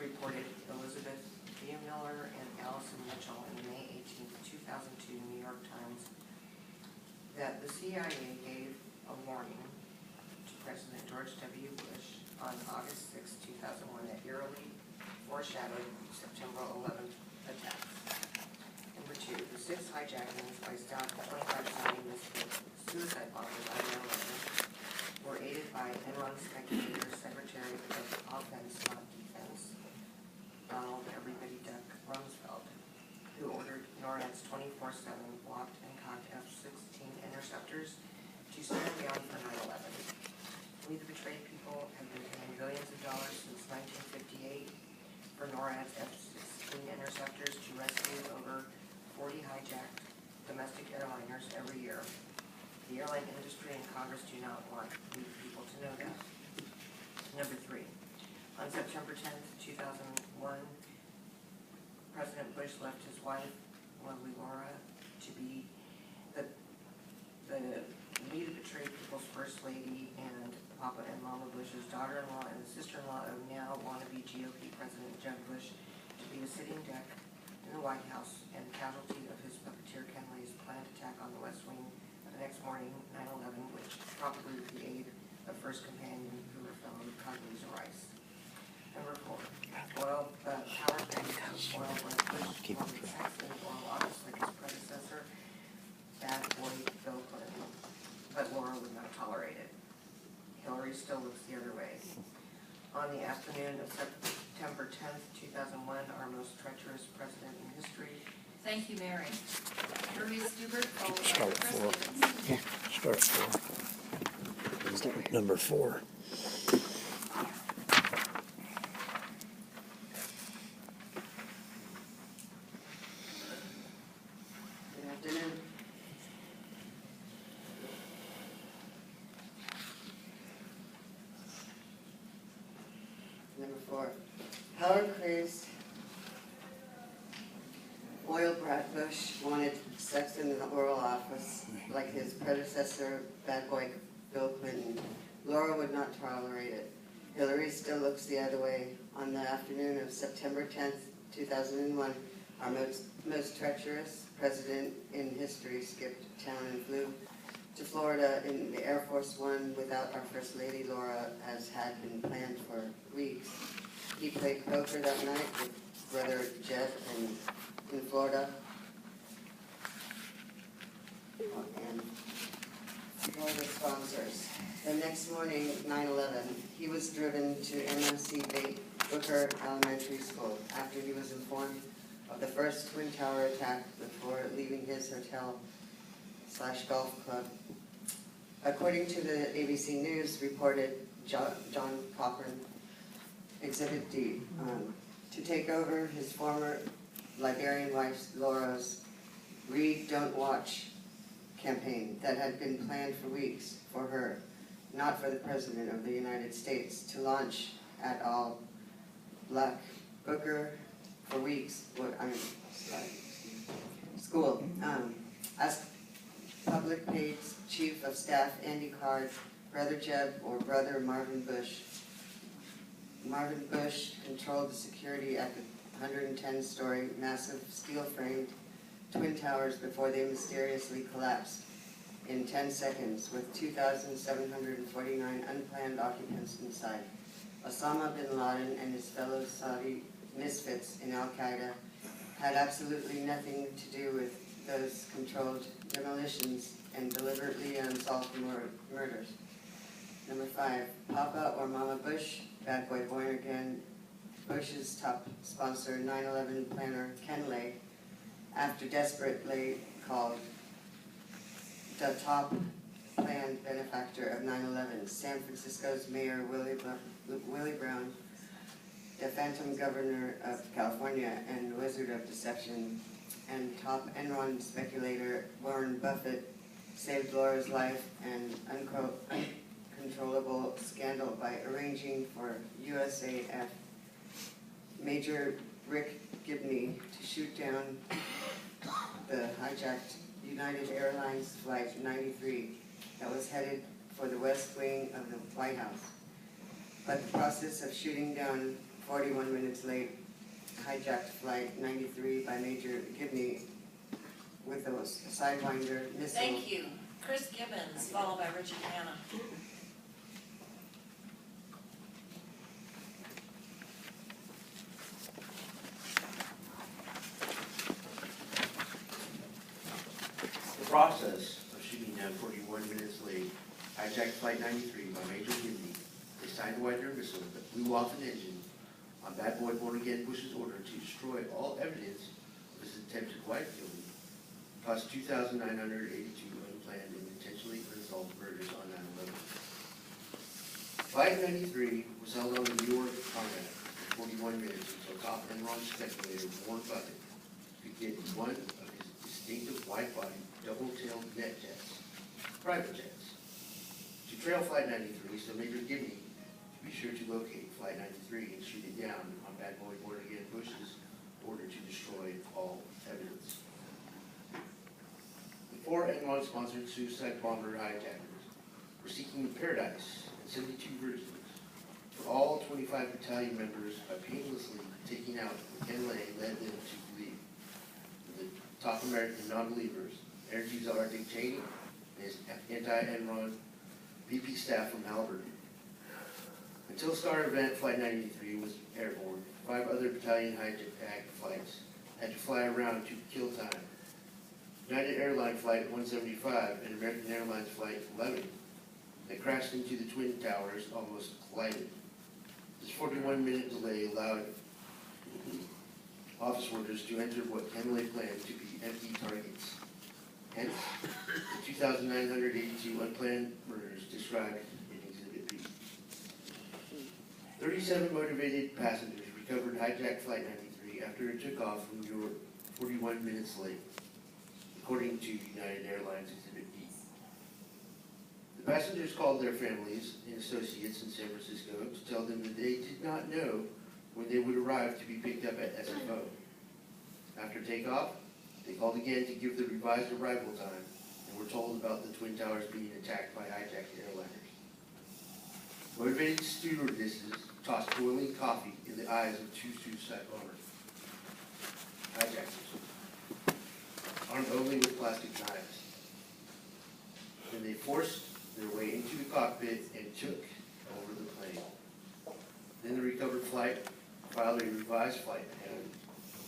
Reported Elizabeth B. Miller and Allison Mitchell in the May 18, 2002 New York Times that the CIA gave a warning to President George W. Bush on August 6, 2001 that eerily foreshadowed September 11th attacks. Number 2, the 6 hijackings by South 25 Saudi suicide bombers on 9/11 were aided by Enron speculator Secretary of Offense, not Defense, Donald Everybody Duck Rumsfeld, who ordered NORAD's 24/7 blocked and cocked F-16 interceptors to stand down for 9/11. We, the betrayed people, have been paying billions of dollars since 1958 for NORAD's F-16 interceptors to rescue over 40 hijacked domestic airliners every year. The airline industry and Congress do not want we, the people, to know that. Number 3. On September 10th, 2001, President Bush left his wife, lovely Laura, to be the We, the betrayed people's First Lady, and Papa and Mama Bush's daughter-in-law and sister-in-law of now wannabe GOP President Jeb Bush to be a sitting duck in the White House and casualty of his puppeteer Ken Lay's planned attack on the West Wing the next morning, 9/11, which probably with the aid of First Companion, who were fellow Condoleezza Rice. Number 4, power banks of oil was Bush wanted sex in the Oval Office like his predecessor, bad boy Bill Clinton, but Laura would not tolerate it. Hillary still looks the other way. On the afternoon of September 10th, 2001, our most treacherous president in history. Thank you, Mary. Irving Stewart, followed by Start at Chris 4. Stevens. Yeah, start at 4. Start with number 4. Good afternoon. Number 4. Power-crazed oil brat Bush wanted sex in the Oval Office like his predecessor, bad boy Bill Clinton. Laura would not tolerate it. Hillary still looks the other way. On the afternoon of September 10th, 2001, our most treacherous president in history skipped town and flew to Florida in the Air Force One without our First Lady Laura, as had been planned for weeks. He played poker that night with brother Jed in Florida. And Florida sponsors. The next morning, 9/11, he was driven to MSC Booker Elementary School after he was informed of the first Twin Tower attack before leaving his hotel/golf club. According to the ABC News, reported John Cochran, Exhibit D, to take over his former Liberian wife Laura's Read, Don't Watch campaign that had been planned for weeks for her, not for the President of the United States, to launch at all black Booker for weeks. School. As public paid Chief of Staff Andy Card, Brother Jeb, or Brother Marvin Bush. Marvin Bush controlled the security at the 110-story, massive steel-framed twin towers before they mysteriously collapsed in 10 seconds with 2,749 unplanned occupants inside. Osama bin Laden and his fellow Saudi misfits in Al-Qaeda had absolutely nothing to do with those controlled demolitions and deliberately unsolved murders. Number 5, Papa or Mama Bush, bad boy born again, Bush's top sponsor, 9/11 planner Ken Lay, after desperately called the top planned benefactor of 9/11, San Francisco's Mayor Willie Brown, the phantom governor of California and wizard of deception, and top Enron speculator Warren Buffett saved Laura's life and uncontrollable scandal by arranging for USAF Major Rick Gibney to shoot down the hijacked United Airlines Flight 93 that was headed for the West Wing of the White House. But the process of shooting down 41 minutes late hijacked Flight 93 by Major Gibney with a Sidewinder missile. Thank you. Chris Gibbons, followed by Richard Hanna. The process of shooting down 41 minutes late hijacked Flight 93 by Major Gibney, a Sidewinder missile that flew off an engine on bad boy born again Bush's order to destroy all evidence of his attempted wife killing, cost 2,982 unplanned and intentionally unsolved murders on 9/11. Flight 93 was held on the New York tarmac for 41 minutes until top Enron speculator Warren Buffett could get one of his distinctive wide-body, double-tailed net jets, private jets, to trail Flight 93 so Major Gibney be sure to locate Flight 93 and shoot it down on bad boy born again Bush's order to destroy all evidence. The 4 Enron-sponsored suicide bomber hijackers were seeking paradise and 72 virgins for all 25 battalion members by painlessly taking out what Ken Lay led them to believe. The top American non-believers, Energy Czar Dick Cheney and his anti-Enron VP staff from Halliburton. Until Star Event Flight 93 was airborne, 5 other battalion hijacked flights had to fly around to kill time. United Airlines Flight 175 and American Airlines Flight 11 that crashed into the Twin Towers almost collided. This 41-minute delay allowed office workers to enter what Kenley planned to be empty targets. Hence, the 2,982 unplanned murders described in Exhibit B. 37 motivated passengers recovered hijacked Flight 93 after it took off from New York 41 minutes late, according to United Airlines Exhibit B. The passengers called their families and associates in San Francisco to tell them that they did not know when they would arrive to be picked up at SFO. After takeoff, they called again to give the revised arrival time and were told about the Twin Towers being attacked by hijacked airliners. Motivated stewardesses tossed boiling coffee in the eyes of 2 suicide bombers. Hijackers, armed only with plastic knives. Then they forced their way into the cockpit and took over the plane. Then the recovered flight filed a revised flight plan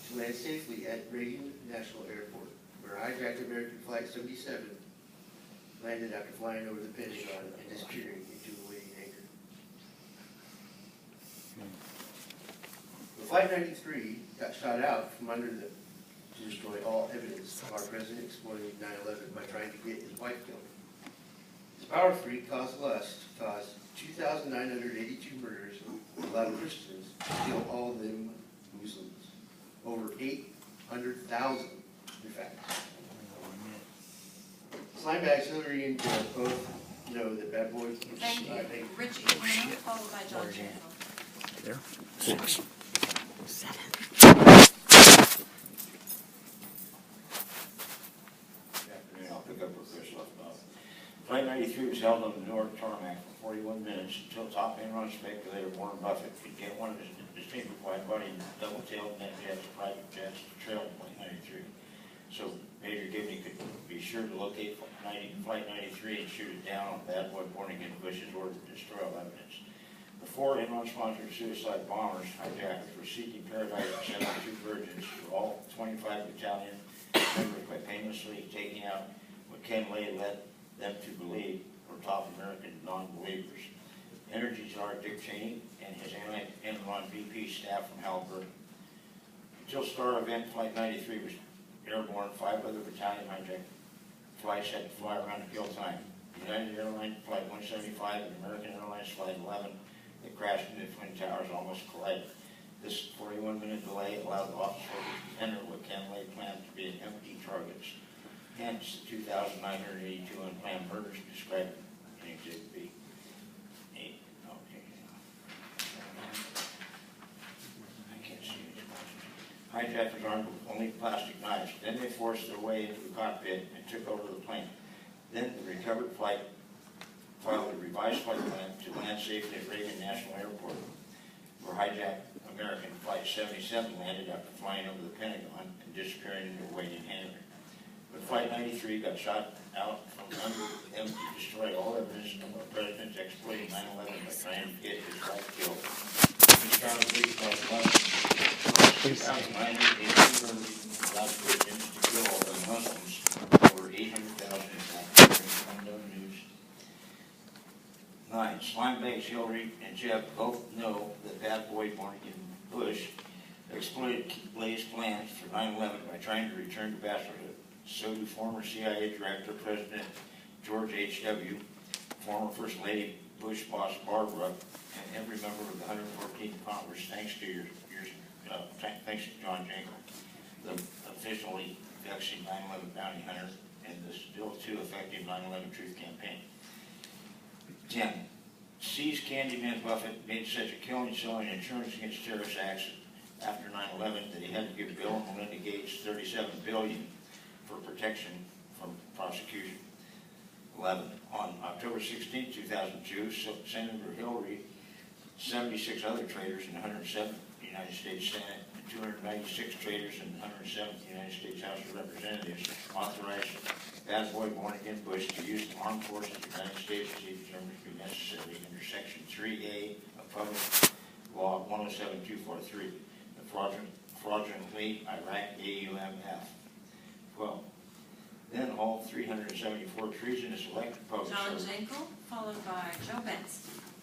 to land safely at Reagan National Airport, where hijacked American Flight 77 landed after flying over the Pentagon and disappearing into a waiting hangar. The Flight 93 got shot out from under them to destroy all evidence of our president exploiting 9/11 by trying to get his wife killed. His power freak caused lust to cause 2,982 murders and allowed Christians to kill all of them Muslims. Over 800,000, in fact. Slimebags Hillary and Joe both know that bad boys. Thank you. Richie Hanna, followed by John Jenkel. There. 6. 7. I'll pick up where Chris left off. Flight 93 was held on the New York tarmac for 41 minutes until top Enron speculator Warren Buffett could get one of his distinctive wide-body double-tailed net so Major Gibney could be sure to locate Flight 93 and shoot it down on bad boy born-again Bush's order to destroy all evidence. The 4 Enron-sponsored suicide bombers, hijackers, were seeking paradise and 72 virgins for all 25 battalion members by painlessly taking out what Ken Lay led them to believe were top American non-believers. Energy Czar Dick Cheney and his anti-Enron VP staff from Halliburton. Until start event, Flight 93 was airborne. 5 other battalion hijack flights had to fly around to kill time. United Airlines Flight 175 and American Airlines Flight 11 that crashed into the Twin Towers almost collided. This 41-minute delay allowed the officers to enter what Ken Lay planned to be an empty targets. Hence, the 2,982 unplanned murders described in Exhibit B. Hijackers armed with only plastic knives. Then they forced their way into the cockpit and took over the plane. Then the recovered flight filed a revised flight plan to land safely at Reagan National Airport, where hijacked American Flight 77 landed after flying over the Pentagon and disappearing into a waiting hangar. But Flight 93 got shot out from under them to destroy all evidence of our president's exploiting 9/11 by trying to get his wife killed. He started police by 2009, allowed Christians to kill all the Muslims, over 800,000 attacks. Unknown news. 9. Slimebags Hillary and Jeb both know that bad boy born-again Bush exploited Lay's plans for 9/11 by trying to return to bachelorhood. So do former CIA Director President George H.W., former First Lady Bush boss Barbara, and every member of the 114th Congress, thanks to thanks to John Jenkel, the officially vexing 9/11 bounty hunter, and the still too effective 9/11 Truth Campaign. 10. Seized Candyman Buffett made such a killing selling insurance against terrorist acts after 9/11 that he had to give Bill and Melinda Gates $37 billion for protection from prosecution. 11. On October 16, 2002, Senator Hillary, 76 other traitors in the 107th United States Senate, and 296 traitors in the 107th United States House of Representatives authorized bad boy born-again Bush to use the armed forces of the United States as he determined to be necessary under Section 3A of Public Law 107243, the fraudulently Iraq AUMF. 12. Then all 374 treasonous elected public John servants. Jenkel, followed by Joe Benson.